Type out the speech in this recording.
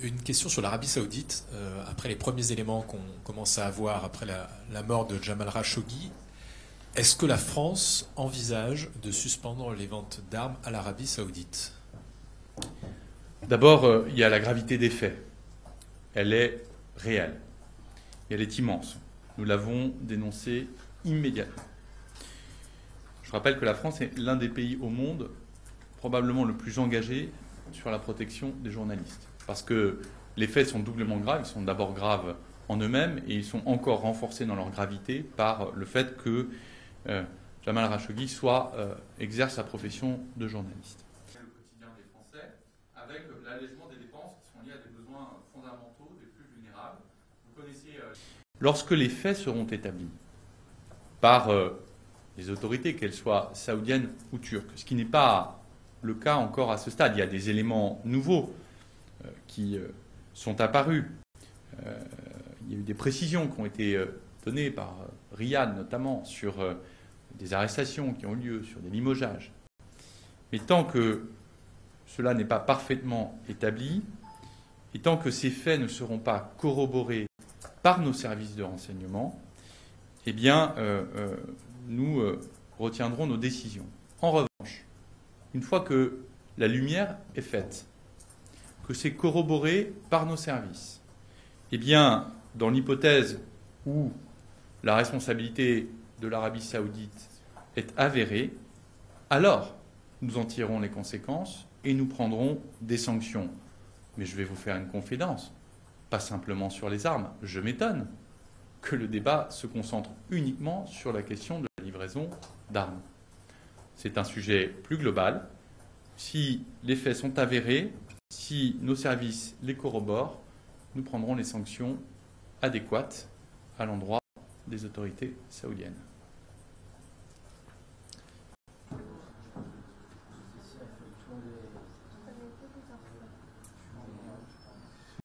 Une question sur l'Arabie Saoudite. Après les premiers éléments qu'on commence à avoir après la mort de Jamal Khashoggi, est-ce que la France envisage de suspendre les ventes d'armes à l'Arabie Saoudite? D'abord, il y a la gravité des faits. Elle est réelle. Et elle est immense. Nous l'avons dénoncée immédiatement. Je rappelle que la France est l'un des pays au monde probablement le plus engagé sur la protection des journalistes. Parce que les faits sont doublement graves. Ils sont d'abord graves en eux-mêmes et ils sont encore renforcés dans leur gravité par le fait que Jamal Khashoggi exerce la profession de journaliste. Le quotidien des Français, avec l'allègement des dépenses qui sont liées à des besoins fondamentaux des plus vulnérables. Vous connaissez, lorsque les faits seront établis par les autorités, qu'elles soient saoudiennes ou turques, ce qui n'est pas le cas encore à ce stade, il y a des éléments nouveaux qui sont apparus. Il y a eu des précisions qui ont été données par Riyad notamment sur des arrestations qui ont lieu, sur des limogeages. Mais tant que cela n'est pas parfaitement établi, et tant que ces faits ne seront pas corroborés par nos services de renseignement, eh bien, nous retiendrons nos décisions. En revanche, une fois que la lumière est faite, que c'est corroboré par nos services, eh bien, dans l'hypothèse où la responsabilité de l'Arabie Saoudite est avérée, alors nous en tirerons les conséquences et nous prendrons des sanctions. Mais je vais vous faire une confidence, pas simplement sur les armes. Je m'étonne que le débat se concentre uniquement sur la question de la livraison d'armes. C'est un sujet plus global. Si les faits sont avérés, si nos services les corroborent, nous prendrons les sanctions adéquates à l'endroit des autorités saoudiennes.